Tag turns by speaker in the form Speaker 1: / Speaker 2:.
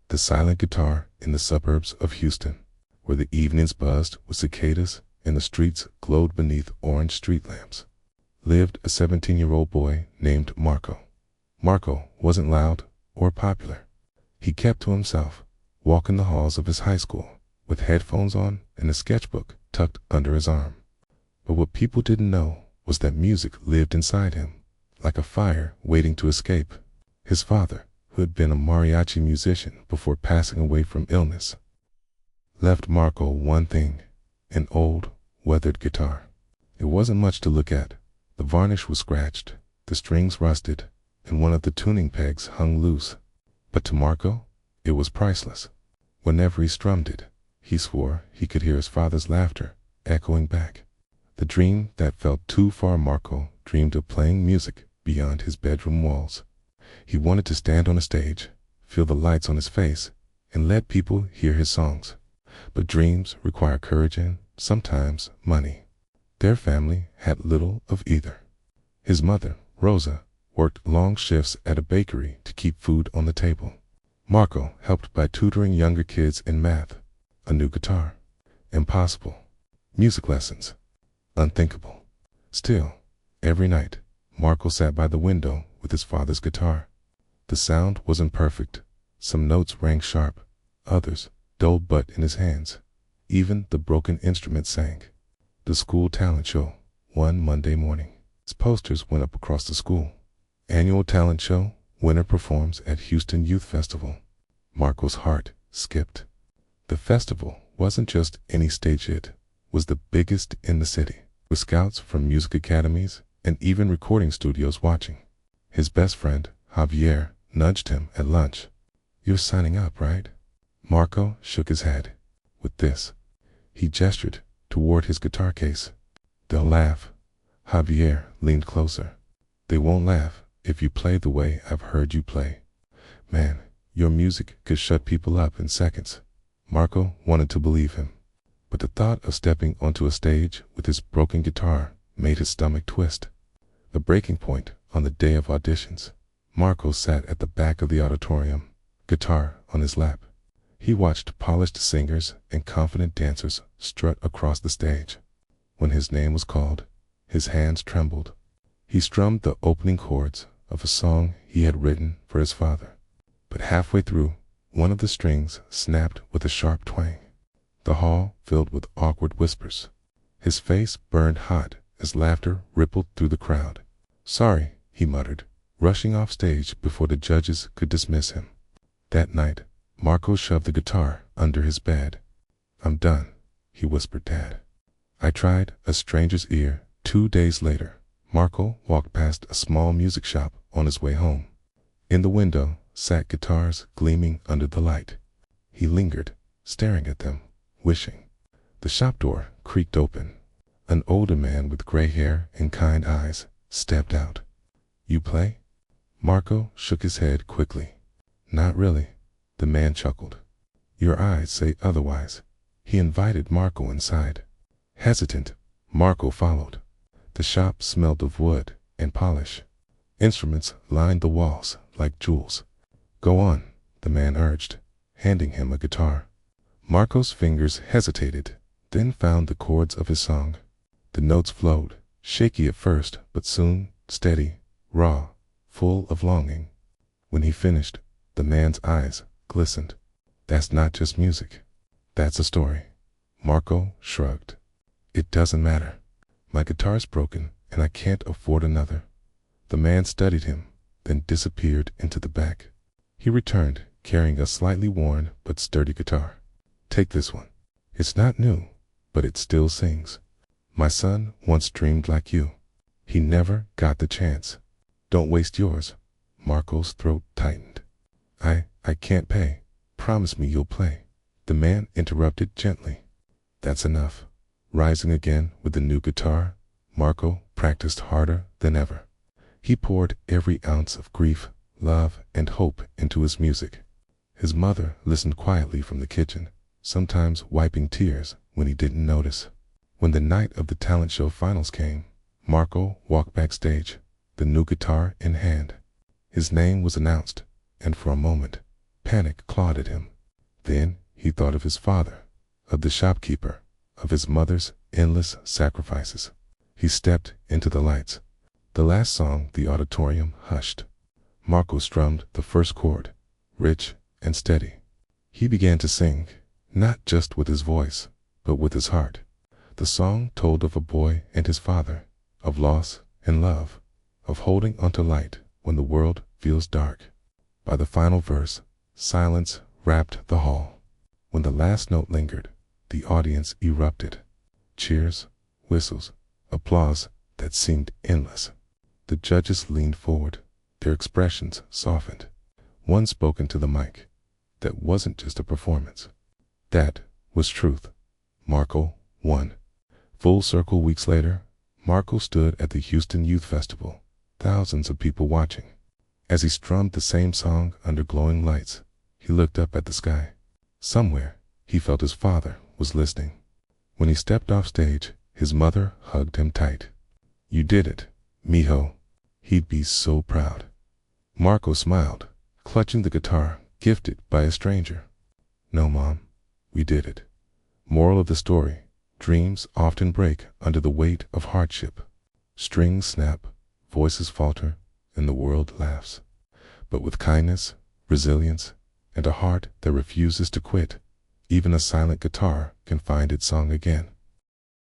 Speaker 1: The silent guitar in the suburbs of Houston, where the evenings buzzed with cicadas and the streets glowed beneath orange street lamps, lived a 17-year-old boy named Marco. Marco wasn't loud or popular. He kept to himself, walking the halls of his high school with headphones on and a sketchbook tucked under his arm. But what people didn't know was that music lived inside him, like a fire waiting to escape. His father, who had been a mariachi musician before passing away from illness, left Marco one thing: an old, weathered guitar. It wasn't much to look at. The varnish was scratched, the strings rusted, and one of the tuning pegs hung loose. But to Marco, it was priceless. Whenever he strummed it, he swore he could hear his father's laughter echoing back. The dream that felt too far. Marco dreamed of playing music beyond his bedroom walls. He wanted to stand on a stage, feel the lights on his face, and let people hear his songs. But dreams require courage and, sometimes, money. Their family had little of either. His mother, Rosa, worked long shifts at a bakery to keep food on the table. Marco helped by tutoring younger kids in math. A new guitar? Impossible. Music lessons? Unthinkable. Still, every night, Marco sat by the window with his father's guitar. The sound wasn't perfect. Some notes rang sharp, others dull, but in his hands, even the broken instrument sang. The school talent show, one Monday morning. Its posters went up across the school. Annual talent show, winner performs at Houston Youth Festival. Marco's heart skipped. The festival wasn't just any stage hit, was the biggest in the city, with scouts from music academies and even recording studios watching. His best friend, Javier, nudged him at lunch. "You're signing up, right?" Marco shook his head. With this, he gestured toward his guitar case. "They'll laugh." Javier leaned closer. "They won't laugh if you play the way I've heard you play. Man, your music could shut people up in seconds." Marco wanted to believe him, but the thought of stepping onto a stage with his broken guitar made his stomach twist. The breaking point on the day of auditions, Marco sat at the back of the auditorium, guitar on his lap. He watched polished singers and confident dancers strut across the stage. When his name was called, his hands trembled. He strummed the opening chords of a song he had written for his father. But halfway through, one of the strings snapped with a sharp twang. The hall filled with awkward whispers. His face burned hot as laughter rippled through the crowd. "Sorry," he muttered, rushing off stage before the judges could dismiss him. That night, Marco shoved the guitar under his bed. "I'm done," he whispered Dad. I tried A Stranger's Ear. 2 days later, Marco walked past a small music shop on his way home. In the window sat guitars gleaming under the light. He lingered, staring at them, wishing. The shop door creaked open. An older man with gray hair and kind eyes stepped out. "You play?" Marco shook his head quickly. "Not really." The man chuckled. "Your eyes say otherwise." He invited Marco inside. Hesitant, Marco followed. The shop smelled of wood and polish. Instruments lined the walls like jewels. "Go on," the man urged, handing him a guitar. Marco's fingers hesitated, then found the chords of his song. The notes flowed, shaky at first, but soon steady, raw, full of longing. When he finished, the man's eyes glistened. "That's not just music. That's a story." Marco shrugged. "It doesn't matter. My guitar's broken and I can't afford another." The man studied him, then disappeared into the back. He returned, carrying a slightly worn but sturdy guitar. "Take this one. It's not new, but it still sings. My son once dreamed like you. He never got the chance. Don't waste yours." Marco's throat tightened. I can't pay. Promise me you'll play." The man interrupted gently. "That's enough." Rising again with the new guitar, Marco practiced harder than ever. He poured every ounce of grief, love, and hope into his music. His mother listened quietly from the kitchen, sometimes wiping tears when he didn't notice. When the night of the talent show finals came, Marco walked backstage, the new guitar in hand. His name was announced, and for a moment, Panic clawed at him. Then he thought of his father, of the shopkeeper, of his mother's endless sacrifices. He stepped into the lights. The last song the auditorium hushed. Marco strummed the first chord, rich and steady. He began to sing, not just with his voice, but with his heart. The song told of a boy and his father, of loss and love, of holding onto light when the world feels dark. By the final verse, silence wrapped the hall. When the last note lingered, the audience erupted. Cheers, whistles, applause that seemed endless. The judges leaned forward, their expressions softened. One spoke into the mic. That wasn't just a performance. That was truth. Marco won. Full circle weeks later, Marco stood at the Houston Youth Festival, thousands of people watching. As he strummed the same song under glowing lights, he looked up at the sky. Somewhere, he felt his father was listening. When he stepped off stage, his mother hugged him tight. "You did it, mijo." He'd be so proud. Marco smiled, clutching the guitar gifted by a stranger. "No, Mom, we did it." Moral of the story: dreams often break under the weight of hardship. Strings snap, voices falter, and the world laughs. But with kindness, resilience, and a heart that refuses to quit, even a silent guitar can find its song again.